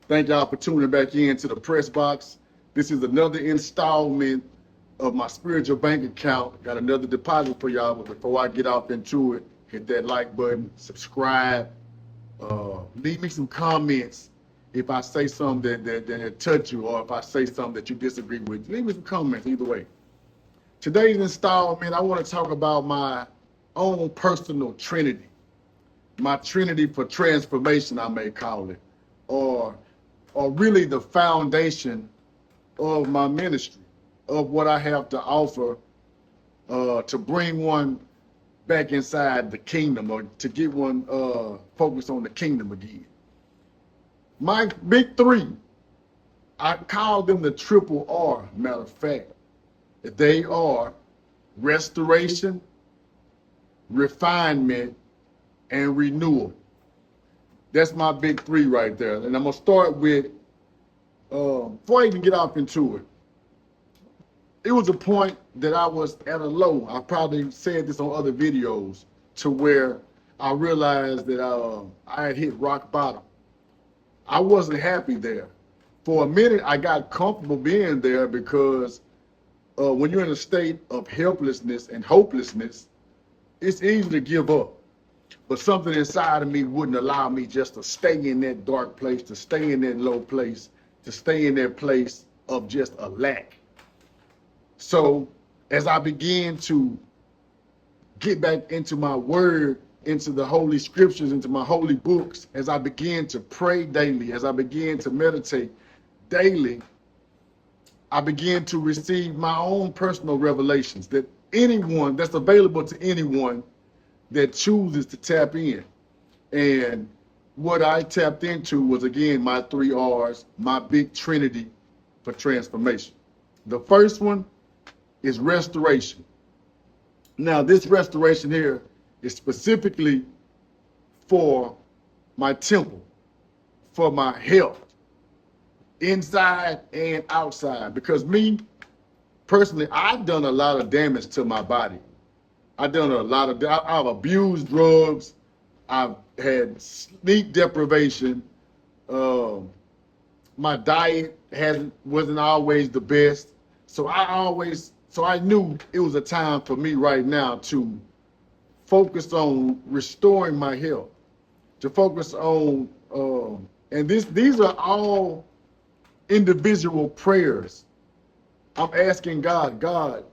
Thank y'all for tuning back in to the press box. This is another installment of my spiritual bank account. Got another deposit for y'all, but before I get off into it, hit that like button, subscribe, leave me some comments if I say something that touch you, or if I say something that you disagree with. Leave me some comments either way. Today's installment, I want to talk about my own personal Trinity. My Trinity for transformation, I may call it, or really the foundation of my ministry, of what I have to offer to bring one back inside the kingdom, or to get one focused on the kingdom again. My big three, I call them the triple R, matter of fact. They are restoration, refinement, and renewal. That's my big three right there. And I'm going to start with, before I even get off into it, it was a point that I was at a low. I probably said this on other videos, to where I realized that I had hit rock bottom. I wasn't happy there. For a minute, I got comfortable being there because when you're in a state of helplessness and hopelessness, it's easy to give up. But something inside of me wouldn't allow me just to stay in that dark place, to stay in that low place, to stay in that place of just a lack. So as I began to get back into my word, into the holy scriptures, into my holy books, as I began to pray daily, as I began to meditate daily, I began to receive my own personal revelations that's available to anyone that chooses to tap in. And what I tapped into was, again, my 3 R's, my big Trinity for transformation. The first one is restoration. Now, this restoration here is specifically for my temple, for my health, inside and outside. Because me, personally, I've done a lot of damage to my body. I've abused drugs. I've had sleep deprivation. My diet wasn't always the best. So I knew it was a time for me right now to focus on restoring my health, to focus on, and these are all individual prayers. I'm asking God,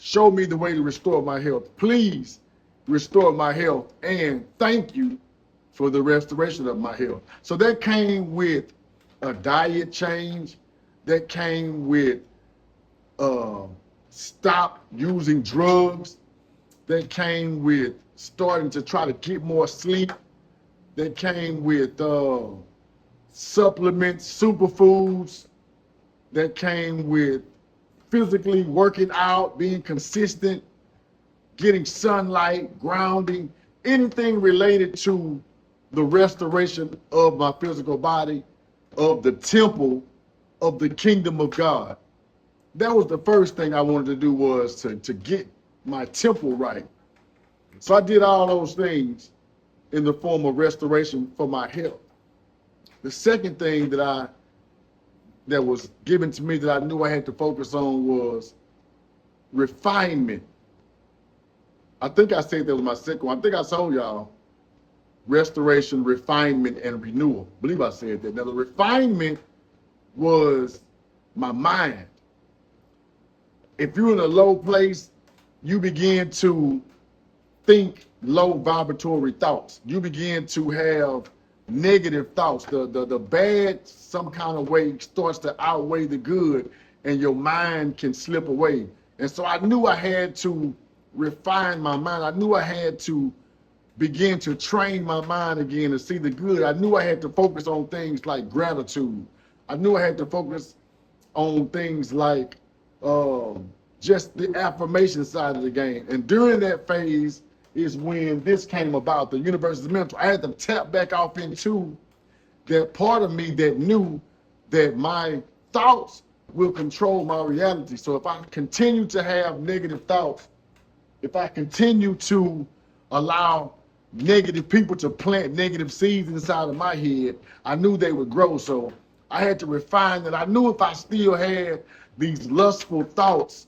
show me the way to restore my health. Please restore my health, and thank you for the restoration of my health. So that came with a diet change. That came with stop using drugs. That came with starting to try to get more sleep. That came with supplements, superfoods. That came with physically working out, being consistent, getting sunlight, grounding, anything related to the restoration of my physical body, of the temple, of the kingdom of God. That was the first thing I wanted to do, was to get my temple right. So I did all those things in the form of restoration for my health. The second thing that was given to me that I knew I had to focus on was refinement. I think I said that was my second one. I think I told y'all restoration, refinement, and renewal. I believe I said that. Now, the refinement was my mind. If you're in a low place, you begin to think low vibratory thoughts. You begin to have negative thoughts. The bad, some kind of way, starts to outweigh the good, and your mind can slip away. And so I knew I had to refine my mind. I knew I had to begin to train my mind again to see the good. I knew I had to focus on things like gratitude. I knew I had to focus on things like just the affirmation side of the game. And during that phase is when this came about, the universe is mental. I had to tap back off into that part of me that knew that my thoughts will control my reality. So if I continue to have negative thoughts, if I continue to allow negative people to plant negative seeds inside of my head, I knew they would grow. So I had to refine that. I knew if I still had these lustful thoughts,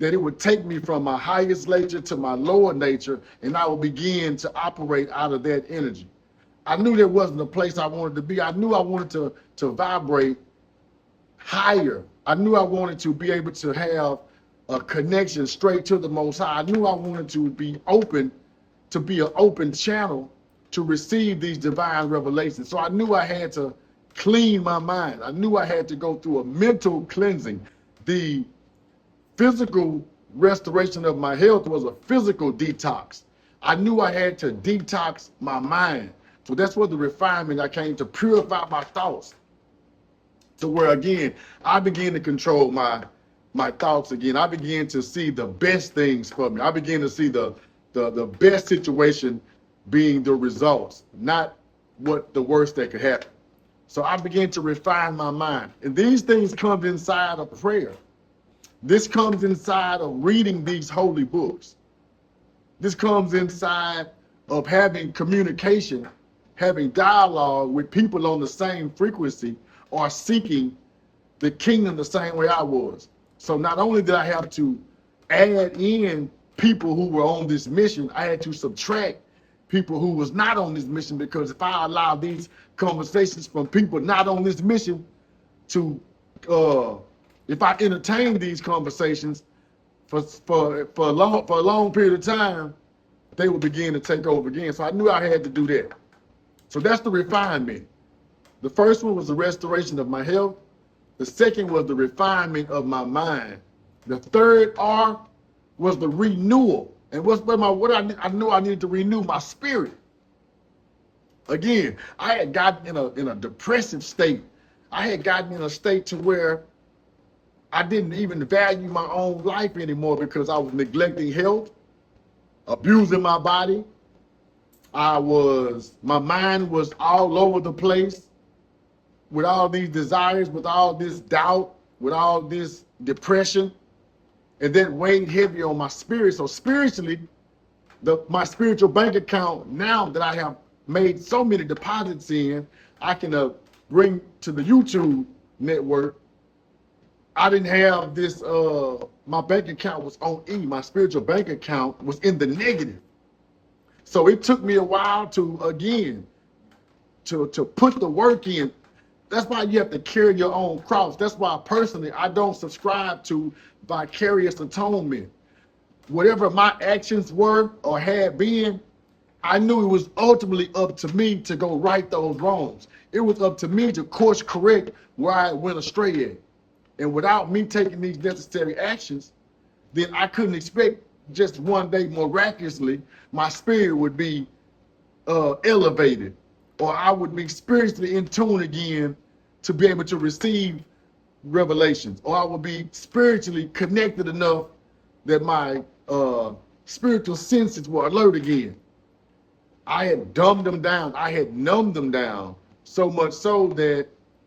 that it would take me from my highest nature to my lower nature, and I would begin to operate out of that energy. I knew there wasn't a place I wanted to be. I knew I wanted to vibrate higher. I knew I wanted to be able to have a connection straight to the Most High. I knew I wanted to be open, to be an open channel to receive these divine revelations. So I knew I had to clean my mind. I knew I had to go through a mental cleansing. The physical restoration of my health was a physical detox. I knew I had to detox my mind. So that's what the refinement, I came to purify my thoughts. To where, again, I began to control my thoughts again. I began to see the best things for me. I began to see the best situation being the results, not what the worst that could happen. So I began to refine my mind. And these things come inside of prayer. This comes inside of reading these holy books. This comes inside of having communication, having dialogue with people on the same frequency or seeking the kingdom the same way I was. So not only did I have to add in people who were on this mission, I had to subtract people who was not on this mission, because if I allow these conversations from people not on this mission to, if I entertain these conversations for a long period of time, they would begin to take over again. So I knew I had to do that. So that's the refinement. The first one was the restoration of my health. The second was the refinement of my mind. The third R was the renewal. And I knew I needed to renew my spirit. Again, I had gotten in a depressive state. I had gotten in a state to where I didn't even value my own life anymore, because I was neglecting health, abusing my body. My mind was all over the place with all these desires, with all this doubt, with all this depression, and that weighed heavy on my spirit. So spiritually, my spiritual bank account, now that I have made so many deposits in, I can bring to the YouTube network. I didn't have this, my bank account was on E. My spiritual bank account was in the negative. So it took me a while to, again, to put the work in. That's why you have to carry your own cross. That's why personally, I don't subscribe to vicarious atonement. Whatever my actions were or had been, I knew it was ultimately up to me to go right those wrongs. It was up to me to course correct where I went astray at. And without me taking these necessary actions, then I couldn't expect just one day miraculously my spirit would be elevated, or I would be spiritually in tune again to be able to receive revelations, or I would be spiritually connected enough that my spiritual senses were alert again. I had dumbed them down. I had numbed them down so much so that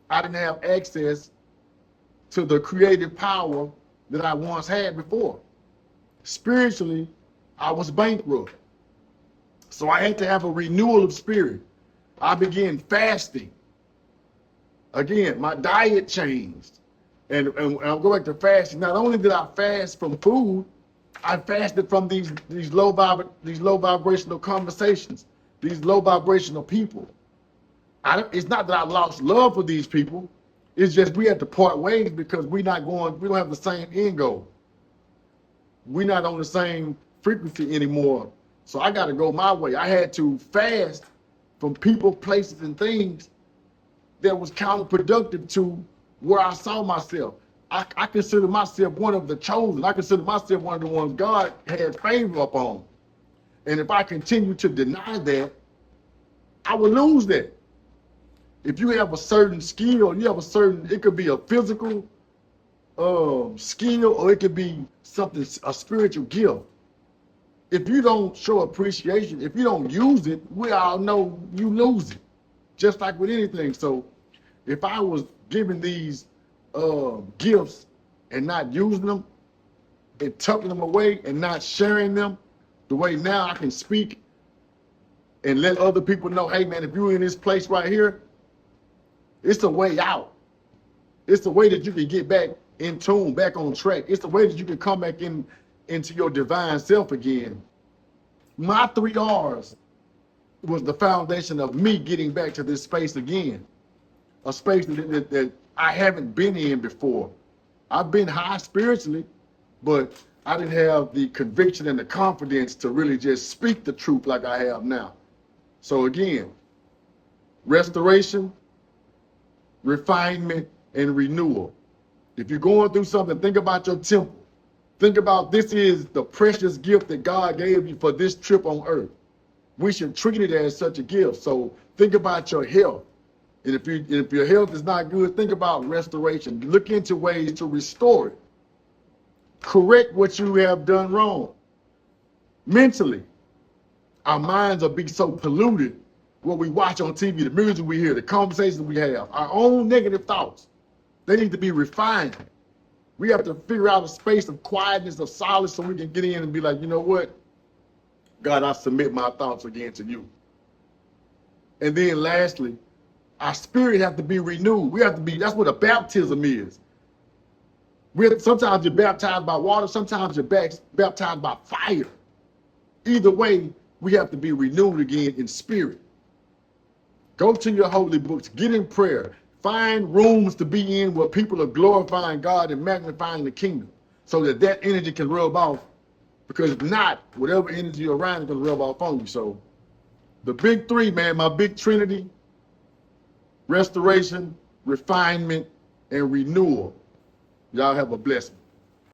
I didn't have access to the creative power that I once had before. Spiritually, I was bankrupt. So I had to have a renewal of spirit. I began fasting. Again, my diet changed. And I'll go back to fasting. Not only did I fast from food, I fasted from these low vibrational conversations, these low vibrational people. It's not that I lost love for these people. It's just we had to part ways because we don't have the same end goal. We're not on the same frequency anymore. So I got to go my way. I had to fast from people, places, and things that was counterproductive to where I saw myself. I consider myself one of the chosen. I consider myself one of the ones God had favor upon. And if I continue to deny that, I will lose that. If you have a certain skill, it could be a physical skill, or it could be a spiritual gift. If you don't show appreciation, if you don't use it, we all know you lose it, just like with anything. So if I was given these gifts and not using them and tucking them away and not sharing them, the way now I can speak and let other people know, hey man, if you're in this place right here, it's a way out. It's the way that you can get back in tune, back on track. It's the way that you can come back into your divine self again. My 3 R's was the foundation of me getting back to this space again, a space that I haven't been in before. I've been high spiritually, but I didn't have the conviction and the confidence to really just speak the truth like I have now. So again, restoration, refinement, and renewal. If you're going through something, think about your temple. Think about this is the precious gift that God gave you for this trip on earth. We should treat it as such a gift. So think about your health. And if your health is not good, think about restoration. Look into ways to restore it. Correct what you have done wrong. Mentally, our minds are being so polluted. What we watch on TV, the music we hear, the conversations we have, our own negative thoughts, they need to be refined. We have to figure out a space of quietness, of silence, so we can get in and be like, you know what? God, I submit my thoughts again to you. And then lastly, our spirit has to be renewed. We have to be, that's what a baptism is. Sometimes you're baptized by water, sometimes you're baptized by fire. Either way, we have to be renewed again in spirit. Go to your holy books, get in prayer, find rooms to be in where people are glorifying God and magnifying the kingdom so that energy can rub off. Because if not, whatever energy you're around is going to rub off on you. So the big 3, man, my big Trinity, restoration, refinement, and renewal. Y'all have a blessing.